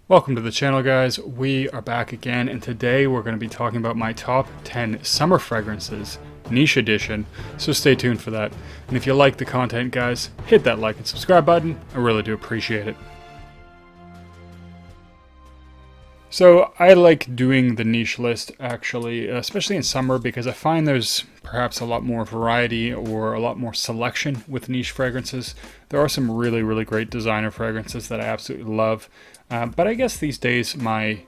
Welcome to the channel, guys. We are back again, and today we're going to be talking about my top 10 summer fragrances, niche edition, so stay tuned for that. And if you like the content, guys, hit that like and subscribe button. I really do appreciate it. So I like doing the niche list, actually, especially in summer, because I find there's perhaps a lot more variety or a lot more selection with niche fragrances. There are some really great designer fragrances that I absolutely love. But I guess these days my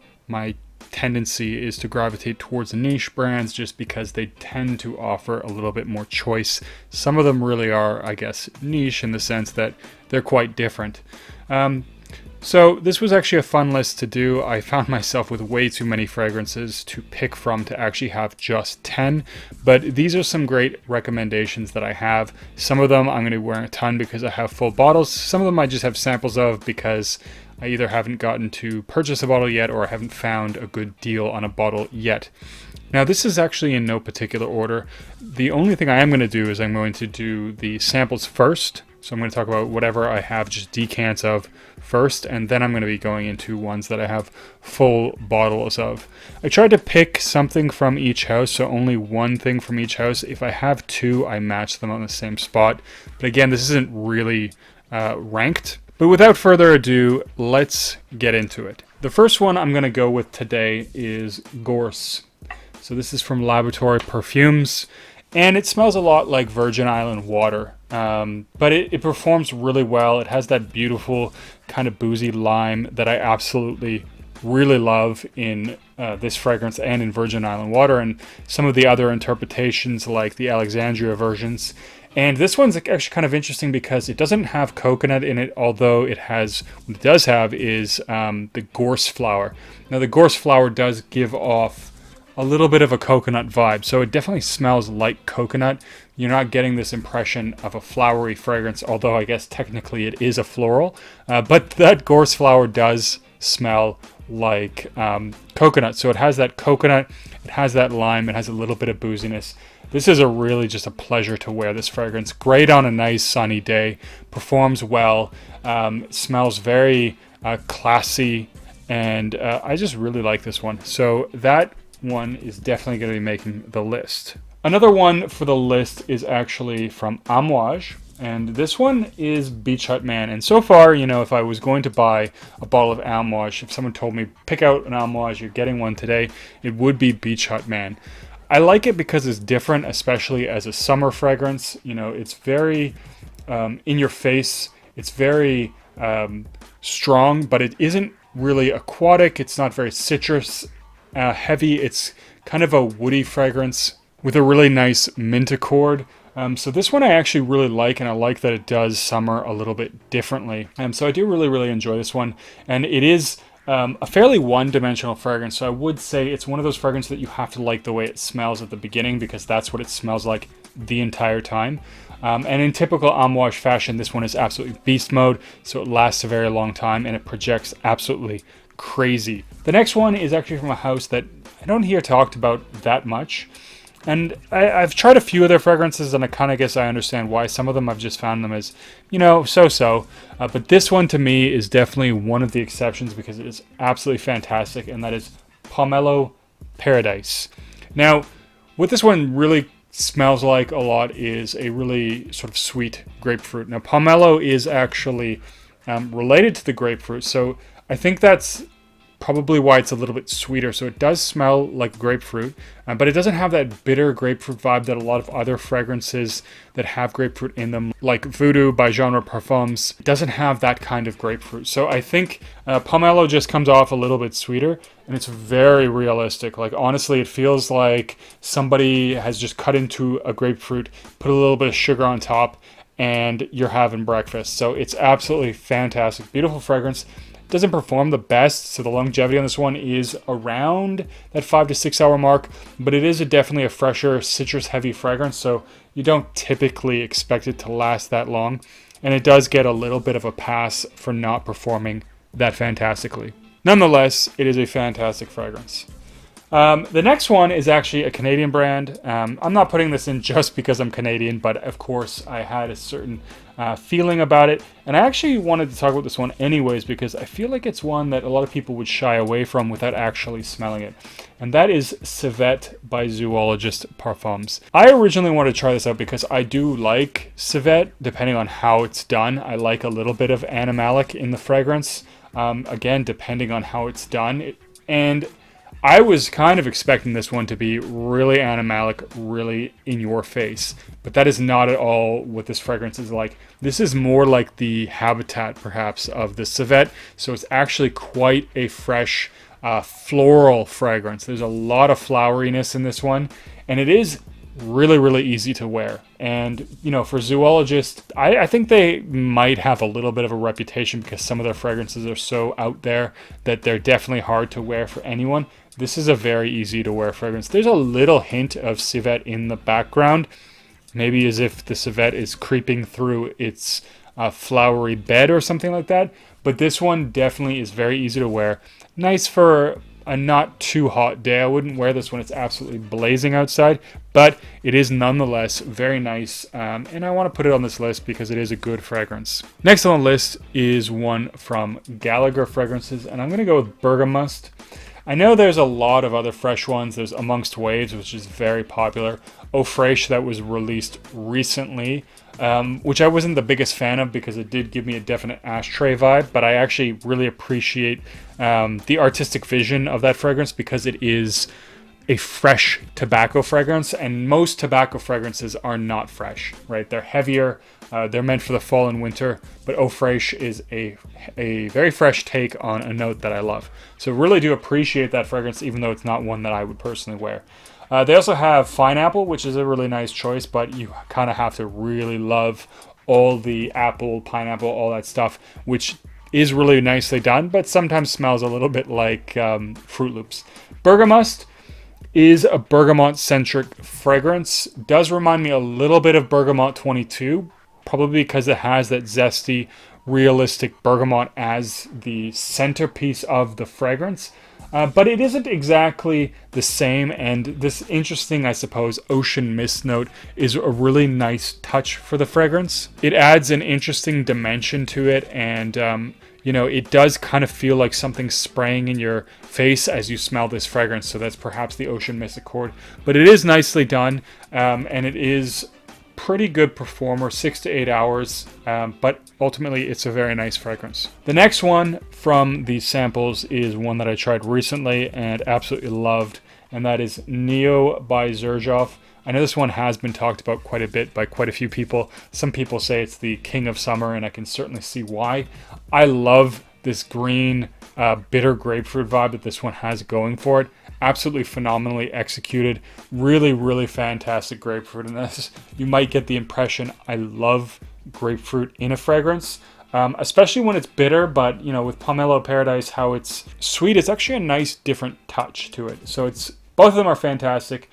tendency is to gravitate towards niche brands just because they tend to offer a little bit more choice. Some of them really are, I guess, niche in the sense that they're quite different. So this was actually a fun list to do. I found myself with way too many fragrances to pick from to actually have just 10, but these are some great recommendations that I have. Some of them I'm going to be wearing a ton because I have full bottles. Some of them I just have samples of because I either haven't gotten to purchase a bottle yet or I haven't found a good deal on a bottle yet. Now this is actually in no particular order. The only thing I am going to do is I'm going to do the samples first. So I'm going to talk about whatever I have just decants of first, and then I'm going to be going into ones that I have full bottles of. I tried to pick something from each house, so only one thing from each house. If I have two, I match them on the same spot. But again, this isn't really ranked. But without further ado, let's get into it. The first one I'm going to go with today is Gore. So this is from Laboratory Perfumes, and it smells a lot like Virgin Island water. But it performs really well. It has that beautiful kind of boozy lime that I absolutely really love in this fragrance and in Virgin Island water, and some of the other interpretations like the Alexandria versions. And this one's actually kind of interesting because it doesn't have coconut in it, although it has, what it does have is the gorse flower. Now the gorse flower does give off a little bit of a coconut vibe, so it definitely smells like coconut. You're not getting this impression of a flowery fragrance, although I guess technically it is a floral, but that gorse flower does smell like coconut. So it has that coconut, it has that lime, it has a little bit of booziness. This is really just a pleasure to wear this fragrance. Great on a nice sunny day, performs well, smells very classy, and I just really like this one. So that one is definitely going to be making the list. Another one for the list is actually from Amouage, and this one is Beach Hut Man. And so far, you know, if I was going to buy a bottle of Amouage, if someone told me pick out an Amouage, you're getting one today, it would be Beach Hut Man. I like it because it's different, especially as a summer fragrance. You know, it's very in your face. It's very strong, but it isn't really aquatic. It's not very citrus heavy. It's kind of a woody fragrance with a really nice mint accord. So this one I actually really like, and I like that it does summer a little bit differently. So I do really enjoy this one, and it is a fairly one-dimensional fragrance. So I would say it's one of those fragrances that you have to like the way it smells at the beginning, because that's what it smells like the entire time. And in typical Amouage fashion, this one is absolutely beast mode, so it lasts a very long time and it projects absolutely crazy. The next one is actually from a house that I don't hear talked about that much. And I've tried a few of their fragrances, and I kind of guess I understand why. Some of them I've just found them as, you know, so-so. But this one to me is definitely one of the exceptions because it is absolutely fantastic, and that is Pomelo Paradise. Now, what this one really smells like a lot is a really sort of sweet grapefruit. Now, pomelo is actually related to the grapefruit, so I think that's probably why it's a little bit sweeter. So it does smell like grapefruit, but it doesn't have that bitter grapefruit vibe that a lot of other fragrances that have grapefruit in them, like Voodoo by Genre Parfums, doesn't have that kind of grapefruit. So I think Pomelo just comes off a little bit sweeter, and it's very realistic. Like, honestly, it feels like somebody has just cut into a grapefruit, put a little bit of sugar on top, and you're having breakfast. So it's absolutely fantastic. Beautiful fragrance. Doesn't perform the best, so the longevity on this one is around that 5 to 6 hour mark, but it is definitely a fresher, citrus heavy fragrance, so you don't typically expect it to last that long, and it does get a little bit of a pass for not performing that fantastically. Nonetheless, it is a fantastic fragrance. The next one is actually a Canadian brand. I'm not putting this in just because I'm Canadian, but of course I had a certain feeling about it. And I actually wanted to talk about this one anyways because I feel like it's one that a lot of people would shy away from without actually smelling it. And that is Svet by Zoologist Parfums. I originally wanted to try this out because I do like Svet, depending on how it's done. I like a little bit of animalic in the fragrance. Again, depending on how it's done. And I was kind of expecting this one to be really animalic, really in your face, but that is not at all what this fragrance is like. This is more like the habitat, perhaps, of the Svet, so it's actually quite a fresh, floral fragrance. There's a lot of floweriness in this one, and it is really, really easy to wear. And, you know, for zoologists, I think they might have a little bit of a reputation because some of their fragrances are so out there that they're definitely hard to wear for anyone. This is a very easy to wear fragrance. There's a little hint of Svet in the background, maybe as if the Svet is creeping through its flowery bed or something like that. But this one definitely is very easy to wear. Nice for a not too hot day. I wouldn't wear this when it's absolutely blazing outside, but it is nonetheless very nice. And I want to put it on this list because it is a good fragrance. Next on the list is one from Gallagher Fragrances, and I'm going to go with Bergamust. I know there's a lot of other fresh ones. There's Amongst Waves, which is very popular. Eau Fraiche, that was released recently, which I wasn't the biggest fan of because it did give me a definite ashtray vibe, but I actually really appreciate the artistic vision of that fragrance because it is a fresh tobacco fragrance, and most tobacco fragrances are not fresh, right? They're heavier, they're meant for the fall and winter, but Eau Fraiche is a very fresh take on a note that I love. So really do appreciate that fragrance, even though it's not one that I would personally wear. They also have Pineapple, which is a really nice choice, but you kind of have to really love all the apple, pineapple, all that stuff, which is really nicely done, but sometimes smells a little bit like Fruit Loops. Bergamust is a bergamot-centric fragrance. Does remind me a little bit of Bergamot 22, probably because it has that zesty, realistic bergamot as the centerpiece of the fragrance. But it isn't exactly the same, and this interesting, I suppose, ocean mist note is a really nice touch for the fragrance. It adds an interesting dimension to it, and you know, it does kind of feel like something spraying in your face as you smell this fragrance, so that's perhaps the ocean mist accord. But it is nicely done, and it is pretty good performer, 6 to 8 hours, but ultimately it's a very nice fragrance. The next one from these samples is one that I tried recently and absolutely loved, and that is Neo by Xerjoff. I know this one has been talked about quite a bit by quite a few people. Some people say it's the king of summer, and I can certainly see why. I love this green, bitter grapefruit vibe that this one has going for it. Absolutely phenomenally executed. Really, really fantastic grapefruit in this. You might get the impression I love grapefruit in a fragrance, especially when it's bitter, but you know, with Pomelo Paradise, how it's sweet, it's actually a nice different touch to it. So it's both of them are fantastic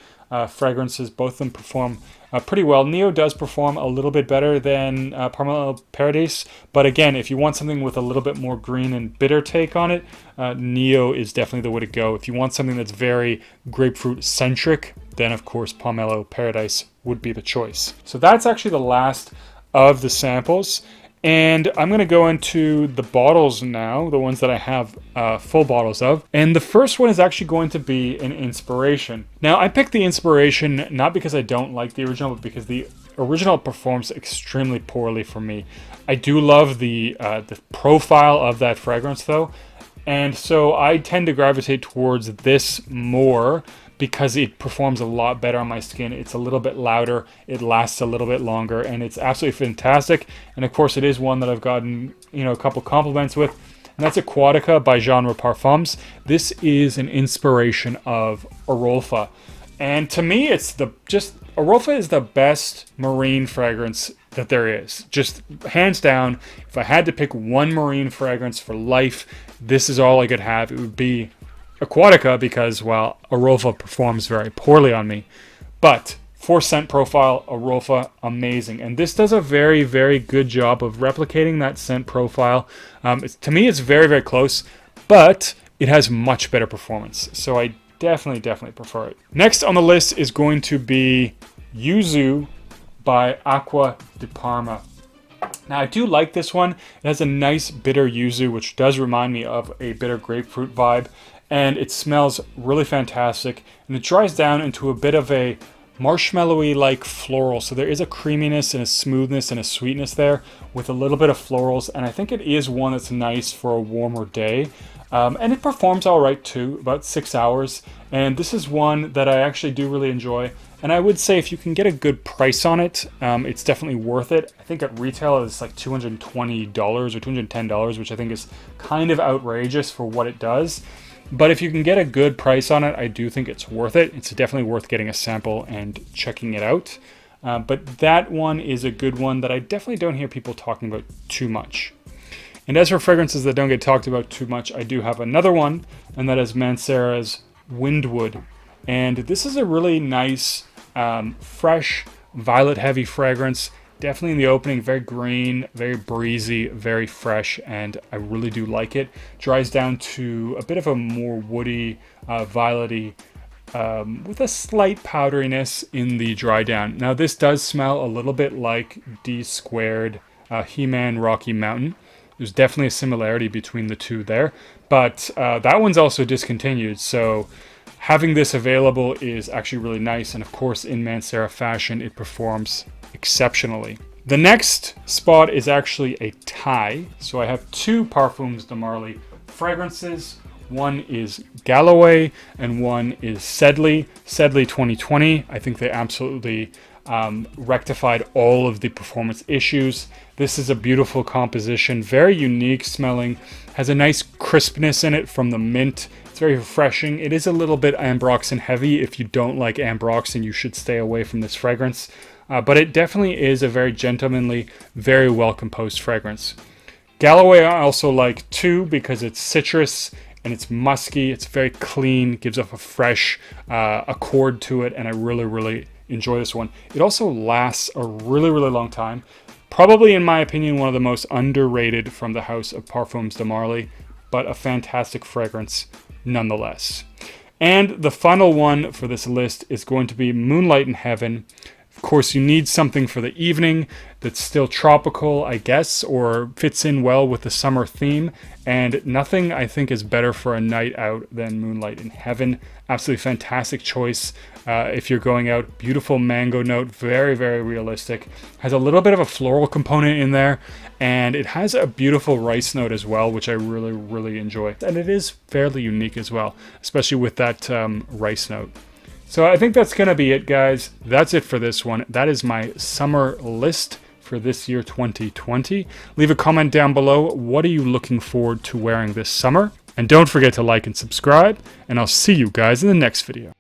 fragrances. Both of them perform pretty well. Neo does perform a little bit better than Pomelo Paradise, but again, if you want something with a little bit more green and bitter take on it, Neo is definitely the way to go. If you want something that's very grapefruit centric, then of course Pomelo Paradise would be the choice. So that's actually the last of the samples. And I'm going to go into the bottles now, the ones that I have full bottles of. And the first one is actually going to be an inspiration. Now, I picked the inspiration not because I don't like the original, but because the original performs extremely poorly for me. I do love the profile of that fragrance, though. And so I tend to gravitate towards this more because it performs a lot better on my skin. It's a little bit louder, it lasts a little bit longer, and it's absolutely fantastic. And of course, it is one that I've gotten, you know, a couple compliments with, and that's Aquatica by Genre Parfums. This is an inspiration of Arolfa, and to me, it's Arolfa is the best marine fragrance that there is. Just hands down, if I had to pick one marine fragrance for life, this is all I could have. It would be Aquatica because, well, Arolfa performs very poorly on me. But for scent profile, Arolfa, amazing. And this does a very, very good job of replicating that scent profile. To me, it's very, very close, but it has much better performance. So I definitely prefer it. Next on the list is going to be Yuzu by Acqua di Parma. Now, I do like this one. It has a nice bitter yuzu, which does remind me of a bitter grapefruit vibe. And it smells really fantastic. And it dries down into a bit of a marshmallowy-like floral. So there is a creaminess and a smoothness and a sweetness there with a little bit of florals. And I think it is one that's nice for a warmer day. And it performs all right too, about 6 hours. And this is one that I actually do really enjoy. And I would say if you can get a good price on it, it's definitely worth it. I think at retail it's like $220 or $210, which I think is kind of outrageous for what it does. But if you can get a good price on it, I do think it's worth it. It's definitely worth getting a sample and checking it out. But that one is a good one that I definitely don't hear people talking about too much. And as for fragrances that don't get talked about too much, I do have another one, and that is Mancera's Windwood. And this is a really nice, fresh, violet-heavy fragrance. Definitely in the opening, very green, very breezy, very fresh, and I really do like it. Dries down to a bit of a more woody, violety, with a slight powderiness in the dry down. Now, this does smell a little bit like D Squared He-Man Rocky Mountain. There's definitely a similarity between the two there, but that one's also discontinued, so having this available is actually really nice, and of course in Mancera fashion it performs exceptionally. The next spot is actually a tie, so I have two Parfums de Marly fragrances. One is Galloway and one is Sedley 2020. I think they absolutely rectified all of the performance issues. This is a beautiful composition, very unique smelling, has a nice crispness in it from the mint. It's very refreshing. It is a little bit ambroxan heavy. If you don't like ambroxan, you should stay away from this fragrance. But it definitely is a very gentlemanly, very well composed fragrance. Galloway I also like too because it's citrus and it's musky. It's very clean, gives off a fresh accord to it, and I really enjoy this one. It also lasts a really long time. Probably, in my opinion, one of the most underrated from the house of Parfums de Marly, but a fantastic fragrance nonetheless. And the final one for this list is going to be Moonlight in Heaven. Of course, you need something for the evening that's still tropical, I guess, or fits in well with the summer theme. And nothing, I think, is better for a night out than Moonlight in Heaven. Absolutely fantastic choice if you're going out. Beautiful mango note, very realistic. Has a little bit of a floral component in there, and it has a beautiful rice note as well, which I really enjoy. And it is fairly unique as well, especially with that rice note. So I think that's going to be it, guys. That's it for this one. That is my summer list for this year 2020. Leave a comment down below. What are you looking forward to wearing this summer? And don't forget to like and subscribe, and I'll see you guys in the next video.